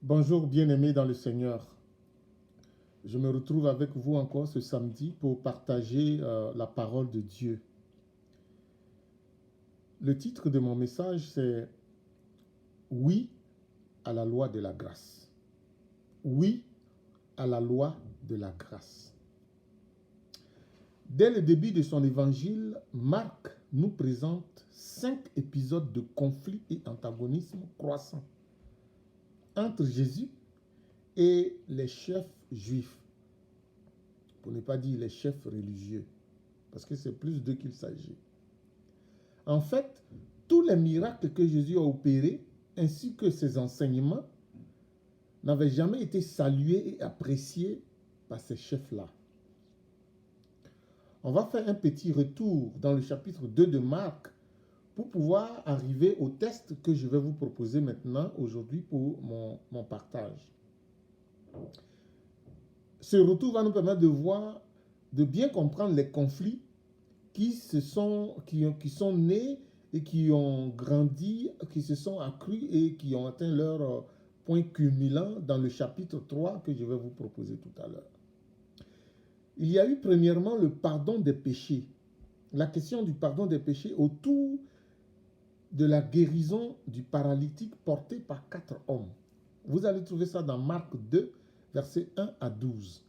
Bonjour bien-aimés dans le Seigneur. Je me retrouve avec vous encore ce samedi pour partager la parole de Dieu. Le titre de mon message, c'est Oui à la loi de la grâce. Oui à la loi de la grâce. Dès le début de son évangile, Marc nous présente 5 épisodes de conflits et antagonisme croissants entre Jésus et les chefs juifs, pour ne pas dire les chefs religieux, parce que c'est plus d'eux qu'il s'agit. En fait, tous les miracles que Jésus a opérés, ainsi que ses enseignements, n'avaient jamais été salués et appréciés par ces chefs-là. On va faire un petit retour dans le chapitre 2 de Marc pour pouvoir arriver au test que je vais vous proposer maintenant, aujourd'hui, pour mon partage. Ce retour va nous permettre de voir, de bien comprendre les conflits qui sont nés et qui ont grandi, qui se sont accrus et qui ont atteint leur point culminant dans le chapitre 3 que je vais vous proposer tout à l'heure. Il y a eu premièrement le pardon des péchés. La question du pardon des péchés autour de la guérison du paralytique porté par 4 hommes. Vous allez trouver ça dans Marc 2, versets 1 à 12.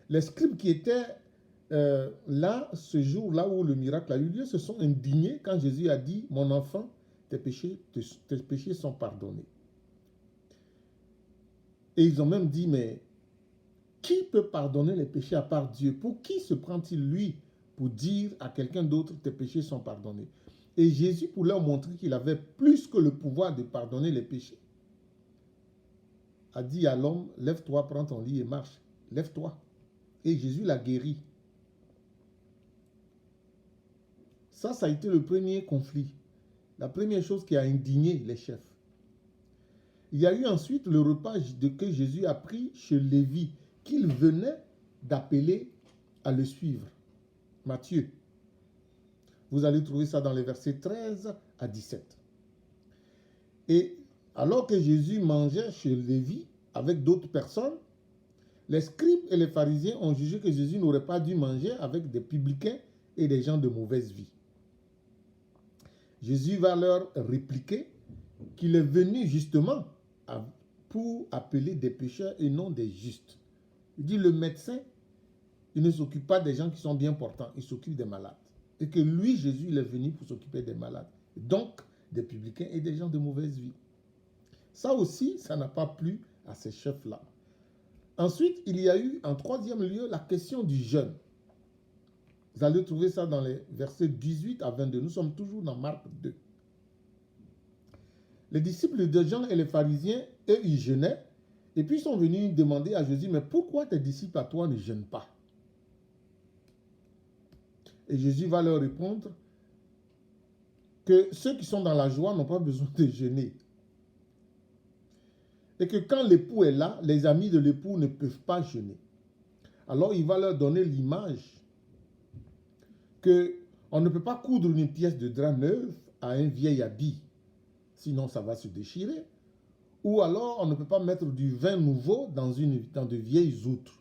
Les scribes qui étaient là, ce jour-là où le miracle a eu lieu, se sont indignés quand Jésus a dit « Mon enfant, tes péchés sont pardonnés. » Et ils ont même dit « Mais qui peut pardonner les péchés à part Dieu? Pour qui se prend-il lui pour dire à quelqu'un d'autre tes péchés sont pardonnés ?» Et Jésus, pour leur montrer qu'il avait plus que le pouvoir de pardonner les péchés, a dit à l'homme « Lève-toi, prends ton lit et marche. Lève-toi. » Et Jésus l'a guéri. Ça a été le premier conflit. La première chose qui a indigné les chefs. Il y a eu ensuite le repas que Jésus a pris chez Lévi, qu'il venait d'appeler à le suivre. Matthieu. Vous allez trouver ça dans les versets 13 à 17. Et alors que Jésus mangeait chez Lévi avec d'autres personnes, les scribes et les pharisiens ont jugé que Jésus n'aurait pas dû manger avec des publicains et des gens de mauvaise vie. Jésus va leur répliquer qu'il est venu justement pour appeler des pécheurs et non des justes. Il dit le médecin, il ne s'occupe pas des gens qui sont bien portants, il s'occupe des malades. Et que lui, Jésus, il est venu pour s'occuper des malades. Donc, des publicains et des gens de mauvaise vie. Ça aussi, ça n'a pas plu à ces chefs-là. Ensuite, il y a eu en troisième lieu la question du jeûne. Vous allez trouver ça dans les versets 18 à 22. Nous sommes toujours dans Marc 2. Les disciples de Jean et les pharisiens, eux, ils jeûnaient. Et puis ils sont venus demander à Jésus, mais pourquoi tes disciples à toi ne jeûnent pas? Et Jésus va leur répondre que ceux qui sont dans la joie n'ont pas besoin de jeûner. Et que quand l'époux est là, les amis de l'époux ne peuvent pas jeûner. Alors il va leur donner l'image qu'on ne peut pas coudre une pièce de drap neuve à un vieil habit, sinon ça va se déchirer. Ou alors on ne peut pas mettre du vin nouveau dans de vieilles outres.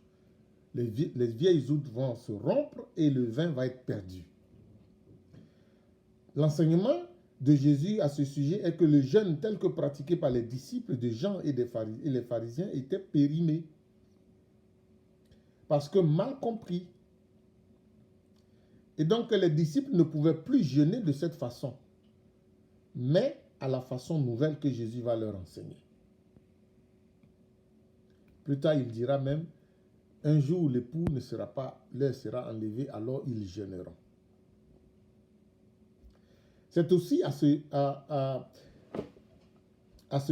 Les vieilles outres vont se rompre et le vin va être perdu. L'enseignement de Jésus à ce sujet est que le jeûne tel que pratiqué par les disciples de Jean et les pharisiens était périmé. Parce que mal compris. Et donc les disciples ne pouvaient plus jeûner de cette façon, mais à la façon nouvelle que Jésus va leur enseigner. Plus tard, il dira même, un jour l'époux ne sera pas, l'heure sera enlevée, alors ils jeûneront. C'est aussi à ce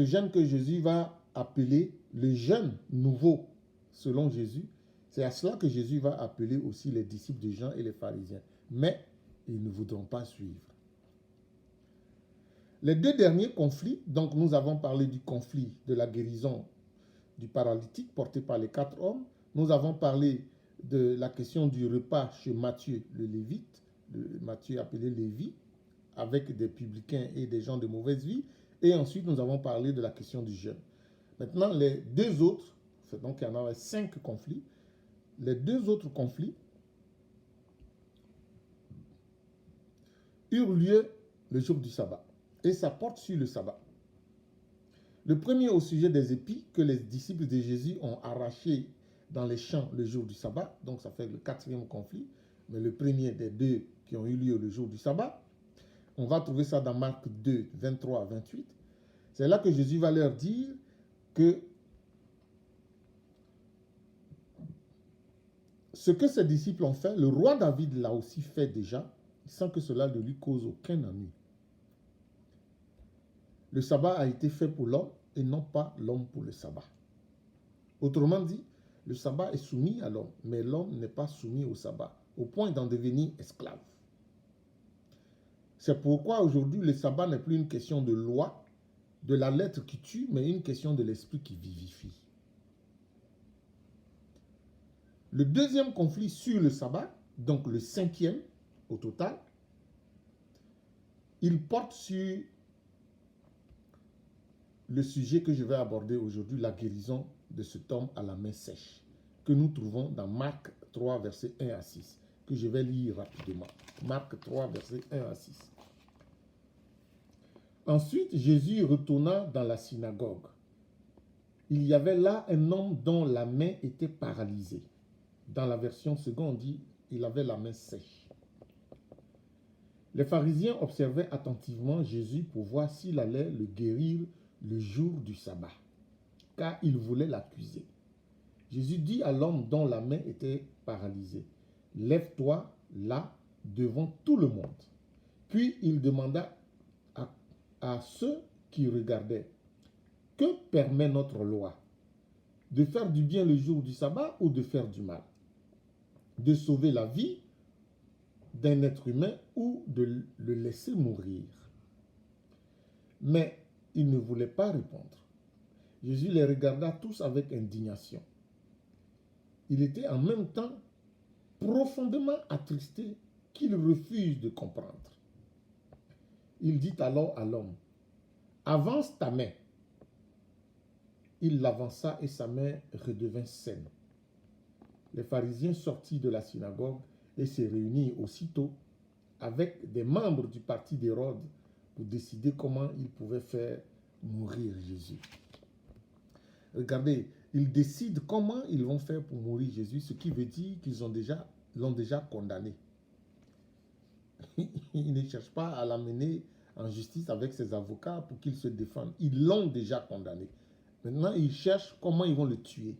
jeûne que Jésus va appeler le jeûne nouveau, selon Jésus. C'est à cela que Jésus va appeler aussi les disciples de Jean et les pharisiens. Mais ils ne voudront pas suivre. Les deux derniers conflits, donc nous avons parlé du conflit de la guérison du paralytique porté par les 4 hommes. Nous avons parlé de la question du repas chez Matthieu, le Lévite, Matthieu appelé Lévi, avec des publicains et des gens de mauvaise vie. Et ensuite, nous avons parlé de la question du jeûne. Maintenant, les deux autres, donc il y en avait 5 conflits. Les deux autres conflits eurent lieu le jour du sabbat. Et ça porte sur le sabbat. Le premier au sujet des épis que les disciples de Jésus ont arrachés dans les champs le jour du sabbat. Donc ça fait le 4e conflit. Mais le premier des deux qui ont eu lieu le jour du sabbat. On va trouver ça dans Marc 2, 23 à 28. C'est là que Jésus va leur dire que ce que ses disciples ont fait, le roi David l'a aussi fait déjà, sans que cela ne lui cause aucun ennui. Le sabbat a été fait pour l'homme et non pas l'homme pour le sabbat. Autrement dit, le sabbat est soumis à l'homme, mais l'homme n'est pas soumis au sabbat, au point d'en devenir esclave. C'est pourquoi aujourd'hui, le sabbat n'est plus une question de loi, de la lettre qui tue, mais une question de l'esprit qui vivifie. Le deuxième conflit sur le sabbat, donc le 5e au total, il porte sur le sujet que je vais aborder aujourd'hui, la guérison de cet homme à la main sèche, que nous trouvons dans Marc 3, versets 1 à 6, que je vais lire rapidement. Marc 3, versets 1 à 6. Ensuite, Jésus retourna dans la synagogue. Il y avait là un homme dont la main était paralysée. Dans la version seconde, on dit il avait la main sèche. Les pharisiens observaient attentivement Jésus pour voir s'il allait le guérir le jour du sabbat, car ils voulaient l'accuser. Jésus dit à l'homme dont la main était paralysée, « Lève-toi là devant tout le monde. » Puis il demanda à ceux qui regardaient, « Que permet notre loi? De faire du bien le jour du sabbat ou de faire du mal? De sauver la vie d'un être humain ou de le laisser mourir? » Mais ils ne voulaient pas répondre. Jésus les regarda tous avec indignation. Il était en même temps profondément attristé qu'il refuse de comprendre. Il dit alors à l'homme, « Avance ta main. » Il l'avança et sa main redevint saine. Les pharisiens sortirent de la synagogue et se réunirent aussitôt avec des membres du parti d'Hérode pour décider comment ils pouvaient faire mourir Jésus. Regardez, ils décident comment ils vont faire pour mourir Jésus, ce qui veut dire qu'ils l'ont déjà condamné. Ils ne cherchent pas à l'amener en justice avec ses avocats pour qu'il se défende. Ils l'ont déjà condamné. Maintenant, ils cherchent comment ils vont le tuer.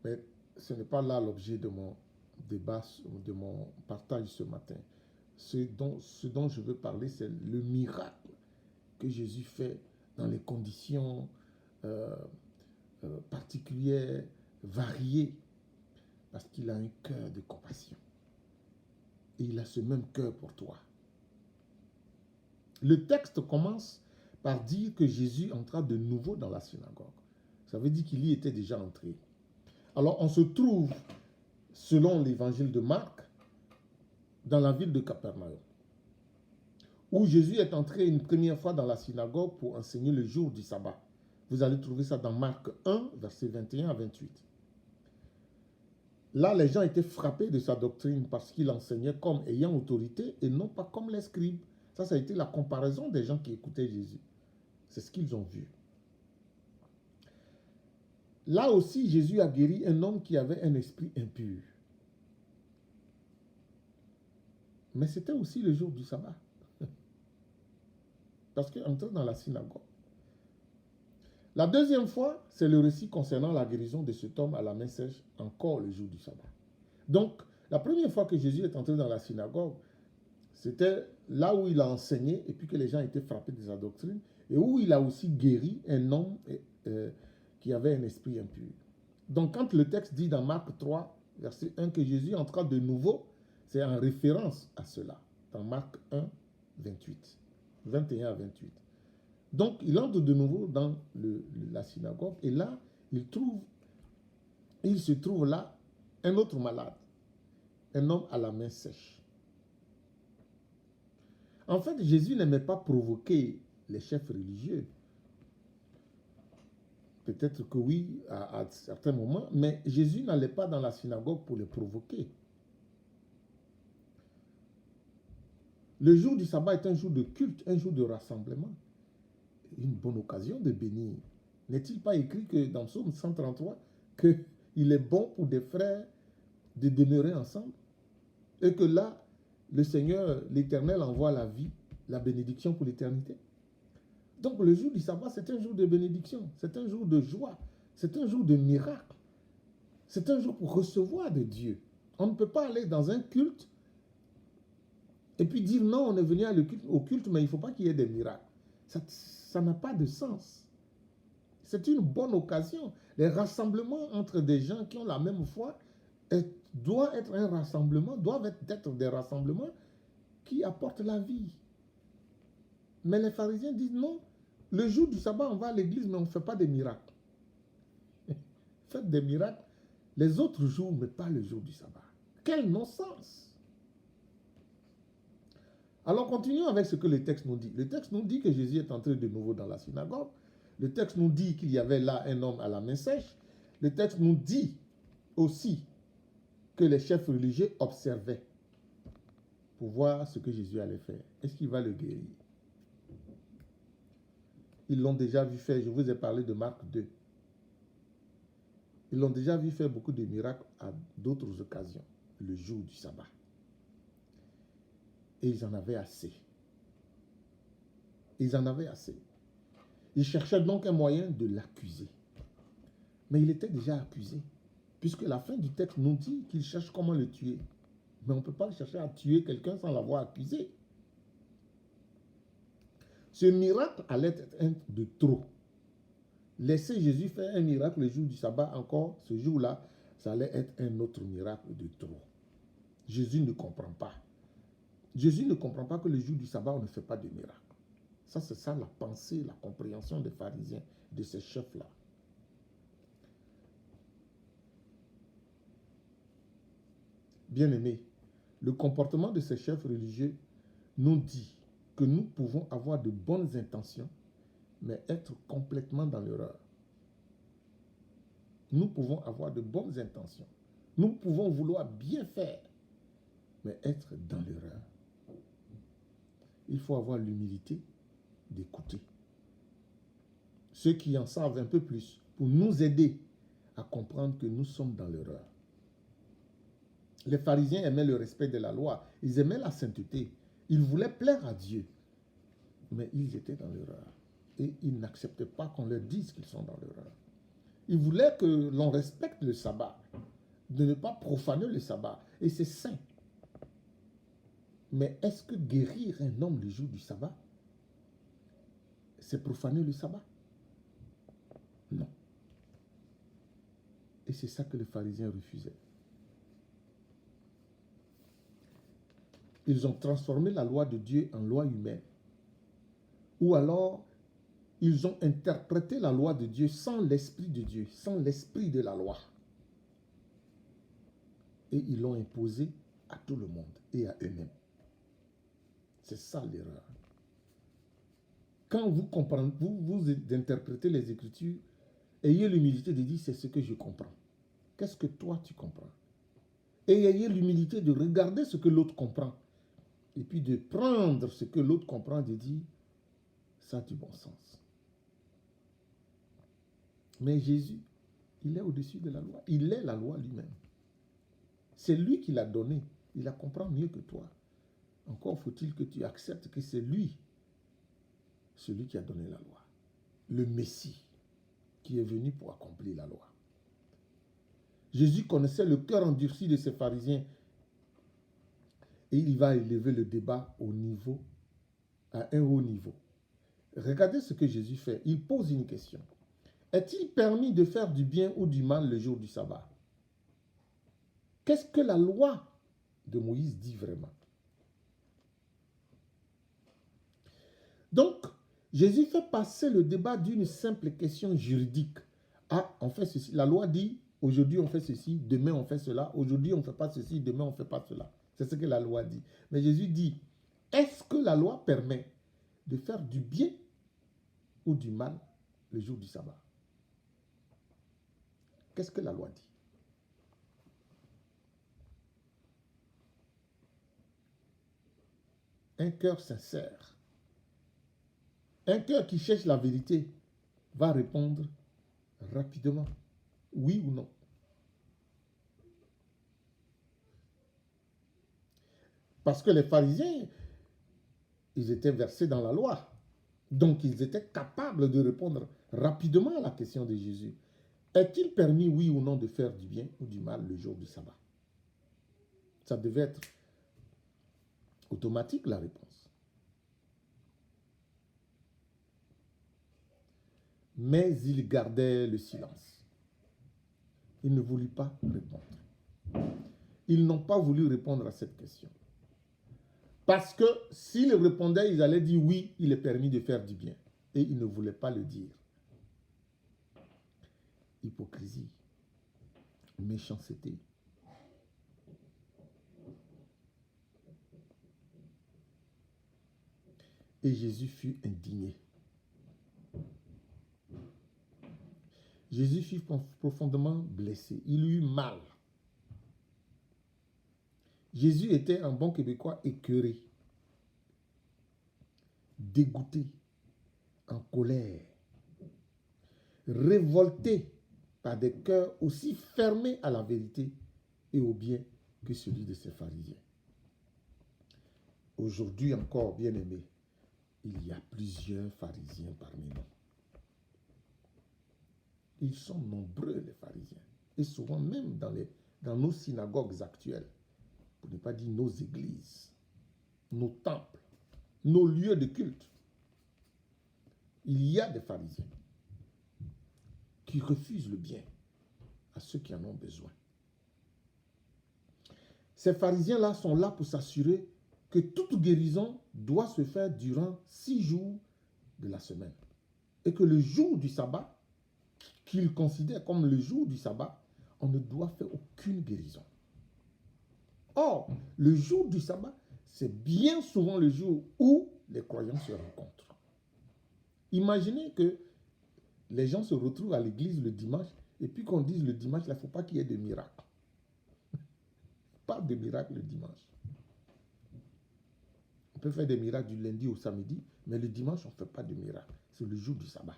Mais ce n'est pas là l'objet de mon débat, de mon partage ce matin. Ce dont je veux parler, c'est le miracle que Jésus fait dans les conditions particulières, variées, parce qu'il a un cœur de compassion. Et il a ce même cœur pour toi. Le texte commence par dire que Jésus entra de nouveau dans la synagogue. Ça veut dire qu'il y était déjà entré. Alors on se trouve, selon l'évangile de Marc, dans la ville de Capernaum, où Jésus est entré une première fois dans la synagogue pour enseigner le jour du sabbat. Vous allez trouver ça dans Marc 1, versets 21 à 28. Là, les gens étaient frappés de sa doctrine parce qu'il enseignait comme ayant autorité et non pas comme les scribes. Ça a été la comparaison des gens qui écoutaient Jésus. C'est ce qu'ils ont vu. Là aussi, Jésus a guéri un homme qui avait un esprit impur. Mais c'était aussi le jour du sabbat. Parce qu'il entrait dans la synagogue. La deuxième fois, c'est le récit concernant la guérison de cet homme à la main sèche, encore le jour du sabbat. Donc, la première fois que Jésus est entré dans la synagogue, c'était là où il a enseigné et puis que les gens étaient frappés de sa doctrine et où il a aussi guéri un homme qui avait un esprit impur. Donc, quand le texte dit dans Marc 3, verset 1, que Jésus entra de nouveau, c'est en référence à cela, dans Marc 1, 28, 21 à 28. Donc, il entre de nouveau dans la synagogue et là, il se trouve là un autre malade, un homme à la main sèche. En fait, Jésus n'aimait pas provoquer les chefs religieux. Peut-être que oui, à certains moments, mais Jésus n'allait pas dans la synagogue pour les provoquer. Le jour du sabbat est un jour de culte, un jour de rassemblement. Une bonne occasion de bénir. N'est-il pas écrit que dans Psaume 133, qu'il est bon pour des frères de demeurer ensemble? Et que là, le Seigneur, l'Éternel, envoie la vie, la bénédiction pour l'éternité. Donc le jour du sabbat, c'est un jour de bénédiction, c'est un jour de joie, c'est un jour de miracle. C'est un jour pour recevoir de Dieu. On ne peut pas aller dans un culte et puis dire non, on est venu au culte, mais il ne faut pas qu'il y ait des miracles. Ça n'a pas de sens. C'est une bonne occasion. Les rassemblements entre des gens qui ont la même foi doivent être des rassemblements qui apportent la vie. Mais les pharisiens disent non, le jour du sabbat, on va à l'église, mais on ne fait pas des miracles. Faites des miracles les autres jours, mais pas le jour du sabbat. Quel non-sens! Alors continuons avec ce que le texte nous dit. Le texte nous dit que Jésus est entré de nouveau dans la synagogue. Le texte nous dit qu'il y avait là un homme à la main sèche. Le texte nous dit aussi que les chefs religieux observaient pour voir ce que Jésus allait faire. Est-ce qu'il va le guérir? Ils l'ont déjà vu faire. Je vous ai parlé de Marc 2. Ils l'ont déjà vu faire beaucoup de miracles à d'autres occasions, le jour du sabbat. Et ils en avaient assez. Ils en avaient assez. Ils cherchaient donc un moyen de l'accuser. Mais il était déjà accusé, puisque la fin du texte nous dit qu'ils cherchent comment le tuer. Mais on ne peut pas chercher à tuer quelqu'un sans l'avoir accusé. Ce miracle allait être un de trop. Laisser Jésus faire un miracle le jour du sabbat encore, ce jour-là, ça allait être un autre miracle de trop. Jésus ne comprend pas. Jésus ne comprend pas que le jour du sabbat, on ne fait pas de miracle. Ça, c'est ça la pensée, la compréhension des pharisiens, de ces chefs-là. Bien-aimés, le comportement de ces chefs religieux nous dit que nous pouvons avoir de bonnes intentions, mais être complètement dans l'erreur. Nous pouvons avoir de bonnes intentions. Nous pouvons vouloir bien faire, mais être dans l'erreur. Il faut avoir l'humilité d'écouter ceux qui en savent un peu plus pour nous aider à comprendre que nous sommes dans l'erreur. Les pharisiens aimaient le respect de la loi, ils aimaient la sainteté, ils voulaient plaire à Dieu, mais ils étaient dans l'erreur et ils n'acceptaient pas qu'on leur dise qu'ils sont dans l'erreur. Ils voulaient que l'on respecte le sabbat, de ne pas profaner le sabbat, et c'est saint. Mais est-ce que guérir un homme le jour du sabbat, c'est profaner le sabbat? Non. Et c'est ça que les pharisiens refusaient. Ils ont transformé la loi de Dieu en loi humaine. Ou alors, ils ont interprété la loi de Dieu sans l'esprit de Dieu, sans l'esprit de la loi. Et ils l'ont imposé à tout le monde et à eux-mêmes. C'est ça l'erreur. Quand vous comprenez, vous interprétez les Écritures, ayez l'humilité de dire c'est ce que je comprends. Qu'est-ce que toi tu comprends? Et ayez l'humilité de regarder ce que l'autre comprend. Et puis de prendre ce que l'autre comprend et de dire ça a du bon sens. Mais Jésus, il est au-dessus de la loi. Il est la loi lui-même. C'est lui qui l'a donnée. Il la comprend mieux que toi. Encore faut-il que tu acceptes que c'est lui, celui qui a donné la loi. Le Messie, qui est venu pour accomplir la loi. Jésus connaissait le cœur endurci de ces pharisiens. Et il va élever le débat à un haut niveau. Regardez ce que Jésus fait. Il pose une question. Est-il permis de faire du bien ou du mal le jour du sabbat? Qu'est-ce que la loi de Moïse dit vraiment? Donc, Jésus fait passer le débat d'une simple question juridique. Ah, on fait ceci. La loi dit, aujourd'hui on fait ceci, demain on fait cela. Aujourd'hui on ne fait pas ceci, demain on ne fait pas cela. C'est ce que la loi dit. Mais Jésus dit, Est-ce que la loi permet de faire du bien ou du mal le jour du sabbat? Qu'est-ce que la loi dit? Un cœur sincère, un cœur qui cherche la vérité va répondre rapidement, oui ou non. Parce que les pharisiens, ils étaient versés dans la loi. Donc, ils étaient capables de répondre rapidement à la question de Jésus. Est-il permis, oui ou non, de faire du bien ou du mal le jour du sabbat? Ça devait être automatique, la réponse. Mais ils gardaient le silence. Ils ne voulaient pas répondre. Ils n'ont pas voulu répondre à cette question. Parce que s'ils répondaient, ils allaient dire oui, il est permis de faire du bien. Et ils ne voulaient pas le dire. Hypocrisie, méchanceté. Et Jésus fut indigné. Jésus fut profondément blessé. Il eut mal. Jésus était un bon Québécois écœuré, dégoûté, en colère, révolté par des cœurs aussi fermés à la vérité et au bien que celui de ses pharisiens. Aujourd'hui encore, bien-aimés, il y a plusieurs pharisiens parmi nous. Ils sont nombreux, les pharisiens, et souvent même dans nos synagogues actuelles, pour ne pas dire nos églises, nos temples, nos lieux de culte. Il y a des pharisiens qui refusent le bien à ceux qui en ont besoin. Ces pharisiens-là sont là pour s'assurer que toute guérison doit se faire durant 6 jours de la semaine. Et que le jour du sabbat, qu'ils considèrent comme le jour du sabbat, on ne doit faire aucune guérison. Or, le jour du sabbat, c'est bien souvent le jour où les croyants se rencontrent. Imaginez que les gens se retrouvent à l'église le dimanche et puis qu'on dise le dimanche, il ne faut pas qu'il y ait de miracle. Pas de miracle le dimanche. On peut faire des miracles du lundi au samedi, mais le dimanche, on ne fait pas de miracle. C'est le jour du sabbat.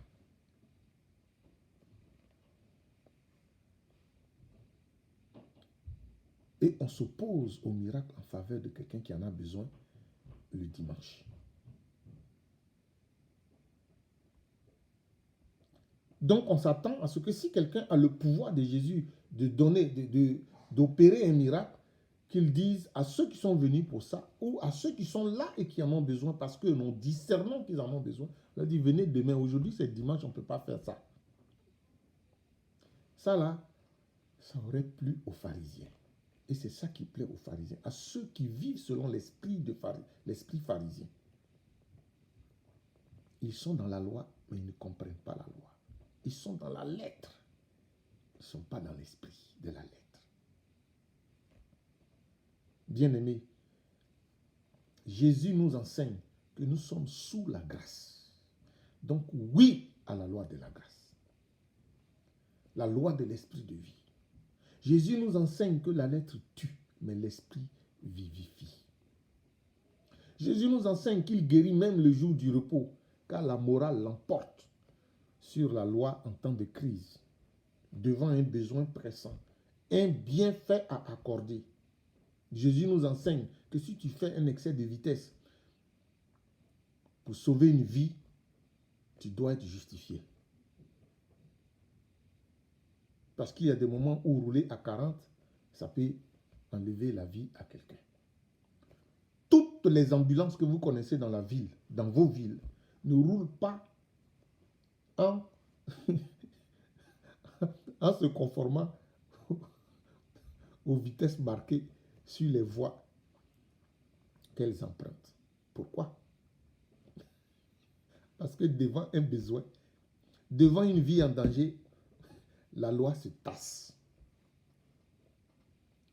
Et on s'oppose au miracle en faveur de quelqu'un qui en a besoin le dimanche. Donc, on s'attend à ce que si quelqu'un a le pouvoir de Jésus de donner, d'opérer un miracle, qu'il dise à ceux qui sont venus pour ça, ou à ceux qui sont là et qui en ont besoin, parce que nous discernons qu'ils en ont besoin, on leur dit, venez demain, aujourd'hui c'est dimanche, on ne peut pas faire ça. Ça là, ça aurait plu aux pharisiens. Et c'est ça qui plaît aux pharisiens, à ceux qui vivent selon l'esprit pharisien. Ils sont dans la loi, mais ils ne comprennent pas la loi. Ils sont dans la lettre. Ils ne sont pas dans l'esprit de la lettre. Bien-aimés, Jésus nous enseigne que nous sommes sous la grâce. Donc oui à la loi de la grâce. La loi de l'esprit de vie. Jésus nous enseigne que la lettre tue, mais l'esprit vivifie. Jésus nous enseigne qu'il guérit même le jour du repos, car la morale l'emporte sur la loi en temps de crise, devant un besoin pressant, un bienfait à accorder. Jésus nous enseigne que si tu fais un excès de vitesse pour sauver une vie, tu dois être justifié. Parce qu'il y a des moments où rouler à 40, ça peut enlever la vie à quelqu'un. Toutes les ambulances que vous connaissez dans la ville, dans vos villes, ne roulent pas en se conformant aux vitesses marquées sur les voies qu'elles empruntent. Pourquoi? Parce que devant un besoin, devant une vie en danger, la loi se tasse.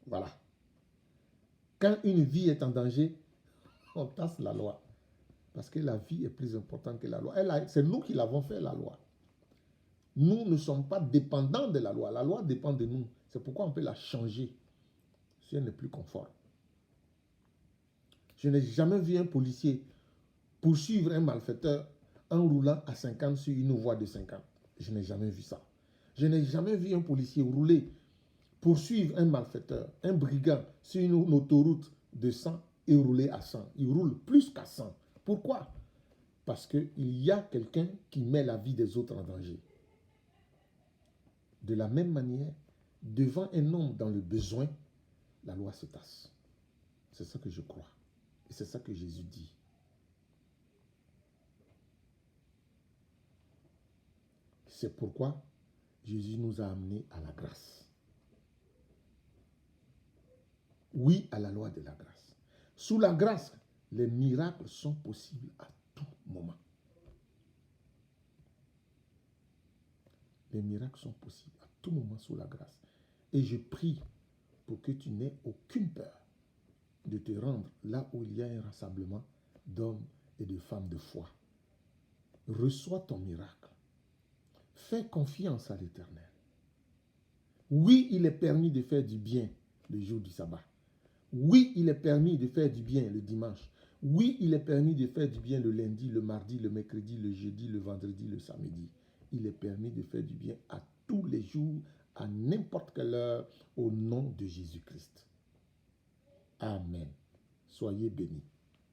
Voilà. Quand une vie est en danger, on tasse la loi. Parce que la vie est plus importante que la loi. C'est nous qui l'avons fait, la loi. Nous ne sommes pas dépendants de la loi. La loi dépend de nous. C'est pourquoi on peut la changer si elle n'est plus conforme. Je n'ai jamais vu un policier poursuivre un malfaiteur en roulant à 50 sur une voie de 50. Je n'ai jamais vu ça. Je n'ai jamais vu un policier poursuivre un malfaiteur, un brigand sur une autoroute de 100 et rouler à 100. Il roule plus qu'à 100. Pourquoi? Parce qu'il y a quelqu'un qui met la vie des autres en danger. De la même manière, devant un homme dans le besoin, la loi se tasse. C'est ça que je crois. Et c'est ça que Jésus dit. C'est pourquoi Jésus nous a amenés à la grâce. Oui à la loi de la grâce. Sous la grâce, les miracles sont possibles à tout moment. Les miracles sont possibles à tout moment sous la grâce. Et je prie pour que tu n'aies aucune peur de te rendre là où il y a un rassemblement d'hommes et de femmes de foi. Reçois ton miracle. Fais confiance à l'Éternel. Oui, il est permis de faire du bien le jour du sabbat. Oui, il est permis de faire du bien le dimanche. Oui, il est permis de faire du bien le lundi, le mardi, le mercredi, le jeudi, le vendredi, le samedi. Il est permis de faire du bien à tous les jours, à n'importe quelle heure, au nom de Jésus-Christ. Amen. Soyez bénis.